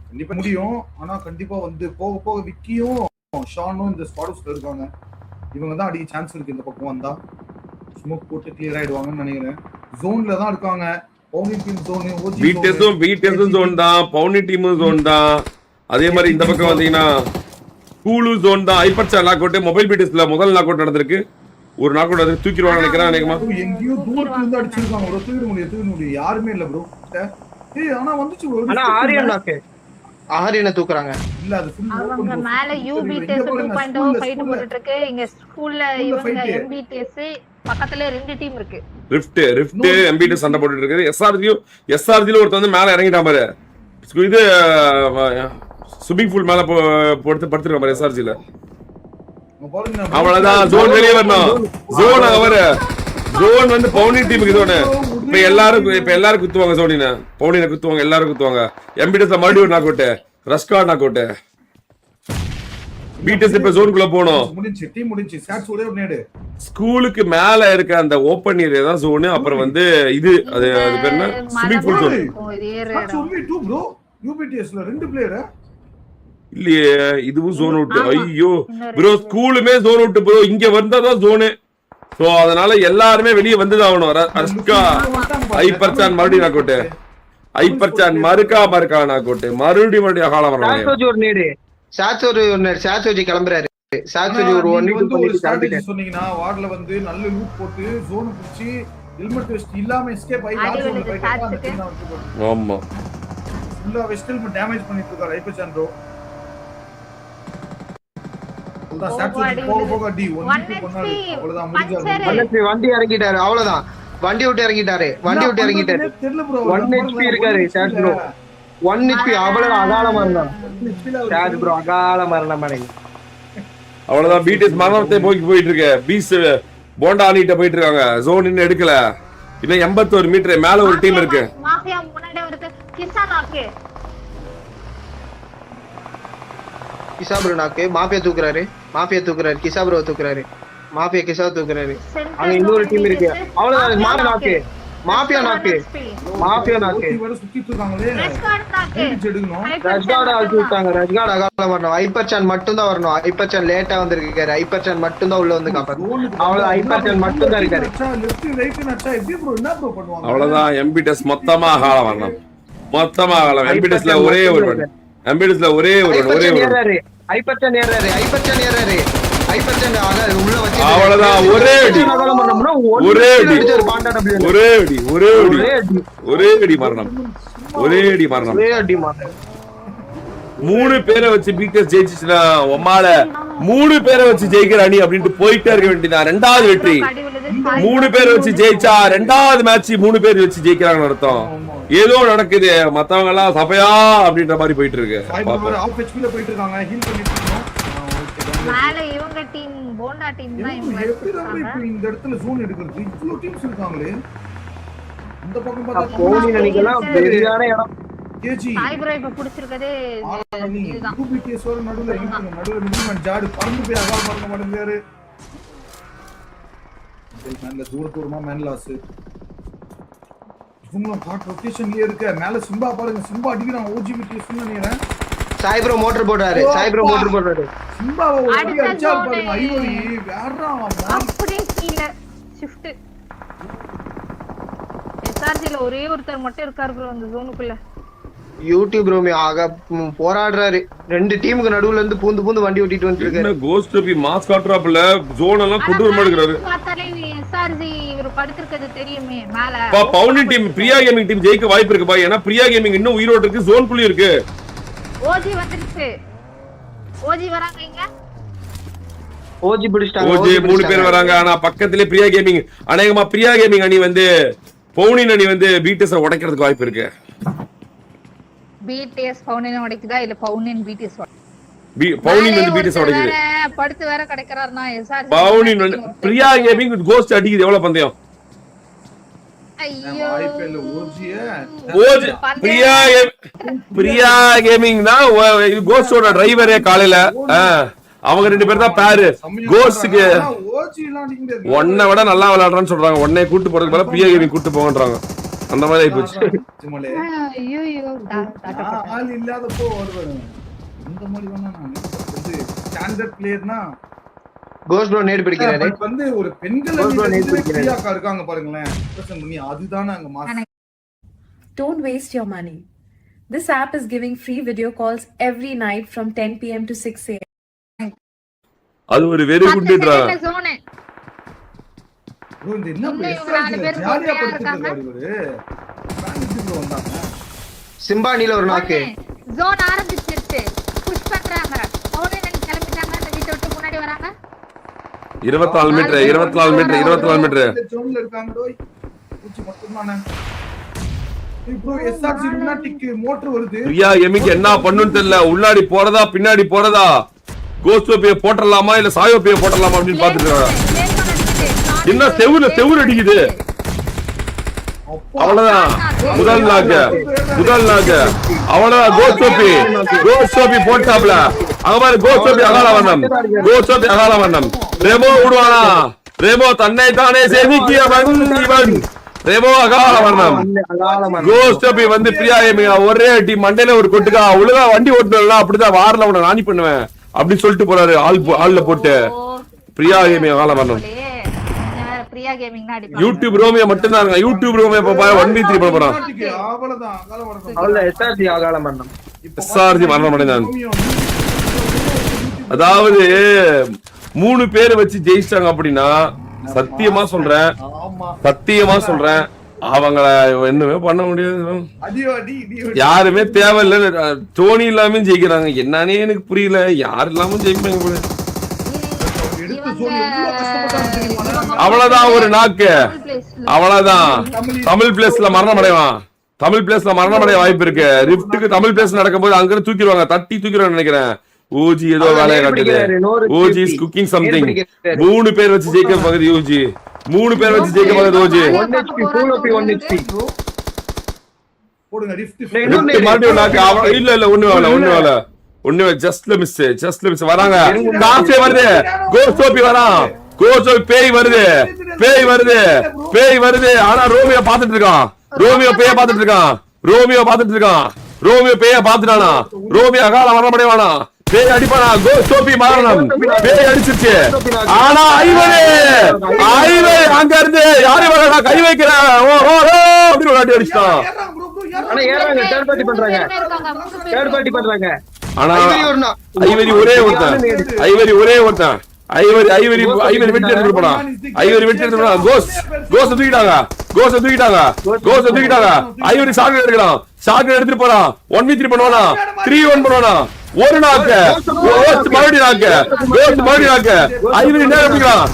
கண்டிப்பா முடியும். ஆனா கண்டிப்பா வந்து போக போக விக்கியும் ஷானும் இந்த ஸ்குவாட்ஸ்ல இருக்காங்க. இவங்க தான் அடிக்க சான்ஸ் இருக்கு. இந்த பக்கம் வந்தா ஸ்மோக் போட்டு கிளியர் ஆயிடுவாங்கன்னு நினைக்கிறேன். ஜோன்ல தான் இருக்காங்க. பவுனி டீம் ஜோன், ஓஜி பிடிஎஸும் ஜோன் தான், பவுனி டீமும் ஜோன் தான். அதே மாதிரி இந்த பக்கம் வந்தீங்கன்னா கூலு ஜோன் தான். Hyper sir knock out, mobile பிடிஎஸ்ல முதல் நாக் அவுட் நடந்திருக்கு. ஒரு நாக் அவுட் அது தூக்கிடுவாங்க நினைக்கிறேன். அநேகமா எங்கேயோ தூரத்துல இருந்து அடிச்சிருக்காங்க. ஒரு தூக்கிட முடியும் யாருமே இல்ல ப்ரோ. ஆனா வந்துச்சு ப்ரோ. ஆனா ஆரியன் நாக்கு ஆரியனை தூக்குறாங்க. இல்ல அது ஃபுல் அவங்க மேல யூபிடிஎஸ் 2.0 ஃபைட் போட்டுட்டு இருக்கு. இங்க ஸ்கூல்ல இவங்க எம்பிடிஎஸ் பக்கத்துல 2 டீம் இருக்கு. ரிஃப்ட் எம்பிடிஎஸ் சண்டை போட்டுட்டு இருக்கு. எஸ்ஆர்ஜில ஒருத்தன் வந்து மேல இறங்கிட்டான் பாரு. இது ஸ்விமிங் பூல் மேல போட்டு படுத்துருக்க பாரு எஸ்ஆர்ஜில. அவ்வளவுதான். ஜோன் வெளியே வரணும். ஜோன் அவரு ஜோன் வந்து பவுனி டீமுக்கு ஜோனு. இப்ப எல்லாரும் குத்துவாங்க. ஜோனின பவுனின குத்துவாங்க, எல்லாரும் குத்துவாங்க. எம்பிடிஎஸ்ல மறுபடியும் ஒரு நாக் அவுட், ரஸ்கா நாக் அவுட். பிடிஎஸ் இப்ப ஜோனுக்குள்ள போணும். முடிஞ்சு சாட்ஸ் ஒரே ஒரு நேடு. ஸ்கூலுக்கு மேல இருக்க அந்த ஓபன் ஏரியா தான் ஜோன். அப்புறம் வந்து இது அது பேர் என்ன, swimming pool zone. only 2 bro. யூபிடிஎஸ்ல 2 பிளேயர் இல்லையே, இதுவும் ஜோன் அவுட். ஐயோ ப்ரோ, ஸ்கூலுமே ஜோன் அவுட் ப்ரோ. இங்க வந்தாதான் ஜோனு. சோ அதனால எல்லாருமே வெளியே வந்துதான் ஆகணும். ரஸ்கா ஹைப்பர் சான் மறுபடியும் நாக் அவுட், ஹைப்பர் சான் மறுக்கா நாக் அவுட், மறுபடியும் அகாலம் வரணும். சாட்சோஜி கிளம்புறாரு. சாட்சோஜி ஒரு 1 2 பண்ணிட்டு கிளம்பிட்டாரு. சொன்னீங்கன்னா வார்ட்ல வந்து நல்ல லூட் போட்டு ஜோன் பிடிச்சி ஹெல்மெட் வெஸ்ட் இல்லாம எஸ்கேப் ஆகி லாஸ்ட்ல போயிட்டாங்க. ஆமா, ஃபுல்லா வெஸ்டல் டேமேஜ் பண்ணிட்டு இருக்காரு ஹைப்பர் சான் ப்ரோ. வண்டி இறங்கிட்டாரு. அவ்வளவுதான், வண்டி விட்டு இறங்கிட்டாரு. 1 HP இருக்காரு சாட் ப்ரோ. 1 HP அவ்வளவு அகால மரணம். சாட் ப்ரோ அகால மரணம் அடைங்க. அவ்வளவுதான். பிடிஎஸ் மரணத்தை போயிட்டு இருக்கு. பீஸ் போண்டா ஆனிட்ட போயிட்டு இருக்காங்க. ஜோன் இன்னும் எடுக்கல. இன்னும் 81 மீட்டர் மேல ஒரு டீம் இருக்கு. மாஃபியா முன்னாடி வருது. கிசானாக்கு கிசாப்ரோ நாக்கு மாஃபியா தூக்குறாரு. கிசா ப்ரோ தூக்குறாரு. கிசா தூக்குறாரு. அங்க இன்னொரு டீம் இருக்கு. அவ்வளவுதான். மாஃபியா நாக்கு சுத்திட்டு இருக்காங்களே. ரஷ்கார்ட் அழுத்திட்டாங்க. ரஷ்கார்ட் அகால வரணும். ஹைப்பர் சான் மட்டும் தான் வரணும். ஹைப்பர் சான் லேட்டா வந்திருக்காரு. ஹைப்பர் சான் மட்டும் தான் உள்ள வந்து காப்பாத்து. அவ்வளவுதான். ஹைப்பர் சான் மட்டும் தான் இருக்காரு. அவ்வளவுதான். எம்பிடிஎஸ் மொத்தமா அகாலம் வரணும். எம்பிடிஎஸ்ல ஒரே ஒரு ஹைப்பர் சான் ஏறாரு. உள்ள வச்சு அவ்வளவுதான். ஒரே அடி மரணம். 3 பேரை வச்சு பிடிஎஸ் ஜெயிச்சுச்சுன்னா உமால 3 பேரை வச்சு ஜெயிக்கிற அணி அப்படின்ட்டு போயிட்டே இருக்க வேண்டியதான். 2வது வெற்றி. 3 பேரை வச்சு ஜெயிச்சா 2வது மேட்ச் 3 பேர் வச்சு ஜெயிக்கிறாங்கன்னு அர்த்தம். ஏதோ நடக்குது. மத்தவங்க எல்லாம் சபையா அப்படின்ற மாதிரி போயிட்டு இருக்கு. மேல இவங்க டீம் போண்டா டீம் தான் இந்த இடத்துல ஜோன் எடுக்கிறது. இவ்ளோ டீம்ஸ் இருக்காங்களே. இந்த பக்கம் பார்த்தா போனி நினைக்கலாம் பெரியான இடம். கேஜி சாய்ப்ரோ இப்ப புடிச்சிருக்கதே இதுதான். யூபிடிஎஸ் வர நடுவுல மினிமம் ஜாடு பறந்து போய் அகால் பண்ண மாட்டேங்கிறாரு. மேல தூரமா மேன் லாஸ். இவங்க ஹாட் ரொட்டேஷன்லயே இருக்க. மேல சிம்பா பாருங்க. சிம்பா அடிக்கிறான். ஓஜிபிடிஎஸ் நினைக்கிறேன். சாய்ப்ரோ மோட்டர் போடுறாரு. சிம்பாவை அடிச்சா பாருங்க. ஐயோடி வேறா அப்படியே கீழ ஷிஃப்ட். எஸ்ஆர்ஜில ஒரே ஒருத்தர் மட்டும் இருக்காரு ப்ரோ அந்த ஜோனுக்குள்ள. யூடியூப் ரோமி ஆக போராடுறாரு. 2 டீமுக்கு நடுவுல இருந்து பூந்து வண்டி ஓட்டிட்டு வந்துருக்காரு. என்ன கோஸ்ட் பி மாஸ் காட்றாப்ல ஜோன் எல்லாம் கொண்டு வர மாட்டேங்கிறாரு. பார்த்தாலே எஸ்ஆர்ஜி இவர் படுத்துக்கிறது தெரியுமே மேல. பவுனி டீம் பிரியா கேமிங் டீம் ஜெயிக்க வாய்ப்பு இருக்கு பா. ஏன்னா பிரியா கேமிங் இன்னும் உயிரோட இருக்கு. ஜோன் குள்ள இருக்கு. ஓஜி வந்துருச்சு. ஓஜி வராங்க. இங்க ஓஜி பிடிச்சிட்டாங்க. ஓஜி 3 பேர் வராங்க. ஆனா பக்கத்திலே பிரியா கேமிங். அநேகமா பிரியா கேமிங் அணி வந்து பவுனின் அணி வந்து பிடிஎஸ் உடைக்கிறதுக்கு வாய்ப்பு இருக்கு. பிடிஎஸ் பவுனின் உடைக்குதா இல்ல பவுனின் பிடிஎஸ் பவுனின் வந்து பிடிஎஸ் உடைக்குது. படுத்து வேற கிடைக்கறாருனா எஸ்ஆர்ஜி பவுனின் வந்து பிரியா கேமிங் வித் கோஸ்ட் அடிக்குது. எவ்வளவு பந்தயம்? ஐயோ ஓஜி பிரியா கேமிங் தான் கோஸ்டோட டிரைவரே. காலையில அவங்க 2 பேர் தான் பேரு. கோஸ்டுக்கு ஒன்னை விட நல்லா விளையாடுறான்னு சொல்றாங்க. ஒன்னே கூட்டு போறதுக்கு பதிலா பிரியா கேமிங் கூட்டு போங்கன்றாங்க. அந்த மாதிரி ஆயிப்போச்சு. சும்மாலே ஐயோ ஆள் இல்லாதப்போ வருவாரு. அந்த மாதிரி வேணா நான் வந்து ஸ்டாண்டர்ட் பிளேயர்னா கோஸ்ட் ப்ரோ நேட் பிடிக்கிறாரு. பட் வந்து ஒரு பெண்கள் பிரியாக்கா இருக்காங்க பாருங்களேன். பிரசன் பண்ணி அதுதானே அங்க mass. Don't waste your money. This app is giving free video calls every night from 10 p.m. to 6 a.m. அது ஒரு வெரி குட்ன்றாங்க. ஜோன் ப்ரோ இந்த என்ன இன்னும் இவங்க 4 பேர் ஜாலியா போட்டியா படுத்துட்டு இவரு. ஃபேன் ப்ரோ வந்தாங்க. சிம்பானில ஒரு நாக்கு. ஜோன் ஆரம்பிச்சிருச்சு. புஷ் பண்றாங்க. அவனே நின்னு கிளம்பிட்டாங்க. இந்த வீட்டை விட்டு முன்னாடி வராங்க. 24 மீட்டர். ஜோன்ல இருக்காங்க டோய். பூச்சி மட்டும்தானே. ப்ரோ எஸ்ஆர்சி லுனாட்டிக் மோட்டர் வருது. பிரியா எமிக்கு என்ன பண்ணுன்னு தெரியல. உள்ளாடி போறதா பின்னாடி போறதா, கோஸ்டோபிய போட்டறலாமா இல்ல சாயோபிய போட்டறலாமா அப்படின்னு பாத்துட்டு இருக்காங்க. என்ன செவுரு அடிக்குது. அவ்வளவுதான் முதல் நாக்கு. அவ்வளவுதான் கோஸ்டோபி போட்டாப்ல. அங்க பாரு கோஸ்டோபி அகால வண்ணம். ரெமோ விடுவானா? ரெமோ தன்னை தானே செதுக்கியவன் இவன். ரெமோ அகால வண்ணம். கோஸ்டோபி வந்து பிரியா எமிகா ஒரே அடி மண்டையில ஒரு கொட்டுக்கா. ஒழுங்கா வண்டி ஓட்டலாம் அப்படிதான் வாரல உன நாணி பண்ணுவேன் அப்படின்னு சொல்லிட்டு போறாரு. ஆள்ல போட்டு பிரியா எமிகா அகால வண்ணம். பிரியா கேமிங்னா அடிப்பாங்க. யூடியூப் ரோமியா மட்டும் தான். யூடியூப் ரோமியா பாப்பா 1v3 பண்ண போறான். அவ்வளவுதான் அகால வண்ணம். அவள எஸ்ஆர்சி அகால மரணம். எஸ்ஆர்சி மரணம் அடைந்தான். அதாவது 3 பேரை வச்சு ஜெயிச்சாங்க அப்படின்னா சத்தியமா சொல்றேன் அவங்கள என்னமே பண்ண முடியாது. யாருமே தேவையில்ல. டோனி இல்லாம ஜெயிக்கிறாங்க. என்னன்னே எனக்கு புரியல. யார் இல்லாம ஜெயிப்பாங்க போல. அவ்வளவுதான் ஒரு நாக்கு. அவ்வளவுதான் தமிழ் பிளேஸ்ல மரணம் அடைவான். தமிழ் பிளேஸ்ல மரணம் அடைய வாய்ப்பு இருக்கு. ரிஃப்ட்டுக்கு தமிழ் பிளேஸ் நடக்கும்போது அங்க தூக்கிடுவாங்க. தட்டி தூக்கிடுவாங்க நினைக்கிறேன். ஓஜி ஏதோ வேலையை காட்டுது. OG is cooking something. 3 பேர் வச்சு ஜெயிக்க பகுதி ஓஜி. 3 பேர் வச்சு ஜெயிக்க பகுதி OG. 1 HP full OP 1 HP. போடுங்க ரிஃப்ட். மறுபடியும் நாக்கு. இல்ல ஒண்ணு ஜஸ்ட்ல மிஸ் வராங்க. காசே வருது. கோஸ்டோபி வரான். கோஸ்டோபி பேய் வருது. ஆனா ரோமியோ பாத்துட்டு இருக்கான். ரோமியோ பேய பாத்துட்டானா? ரோமியோ அகால மரணமடைவானா? பேய் அடிப்பானா? கோஸ்டோபி மரணம். பேய் அடிச்சிருச்சு. ஆனா ஐவரே அங்க இருந்து யாரு வரா கை வைக்கிறேன் அப்படின்னு ஒரு அடி அடிச்சிட்டான். ஆனா ஏறாங்க தேர்ட் பார்ட்டி பண்றாங்க. ஆனா ஐவரி ஒரே ஒருத்தன். ஐவரி வெட்டி எடுத்து போனான். கோஸ்ட் தூக்கிட்டாங்க. ஐவரி ஷாட் எடுத்துட்டு போறான். 1v3 பண்ணுவானா? 3v1 பண்ணுவானா? ஒரு நாக்கு. மறுபடியும் நாக்கு. ஐவரி நேர் வைக்கிறான்.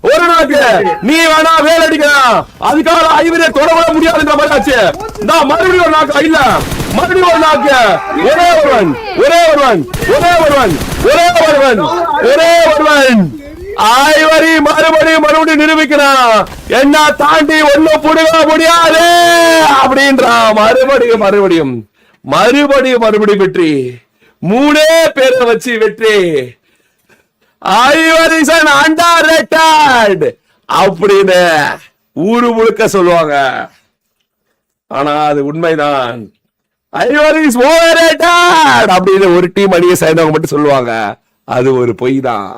ஒரு நாக்கு. நீ வேணா வேலை அடிக்கலாம். அதுக்காக ஐவரியை தொடர முடியாதுன்ற மாதிரி ஆச்சு. நான் மறுபடியும் ஒரு நாக்கு. இல்ல மறுபடியும் ஒரு நாக்கு. ஒரே ஒருவன். ஐவரி மறுபடியும் நிரூபிக்கிறான். என்ன தாண்டி ஒண்ணும் புடுங்க முடியாது அப்படின்றான். மறுபடியும் வெற்றி. 3 பேரை வச்சு வெற்றி. ஐவரி அண்டர்ரேட்டட் அப்படின்னு ஊரு முழுக்க சொல்லுவாங்க. ஆனா அது உண்மைதான். ஐவரி இஸ் ஓவர்ரேட்டட் அப்படின்னு ஒரு டீம் அணியை சேர்ந்தவங்க மட்டும் சொல்லுவாங்க. அது ஒரு பொய் தான்.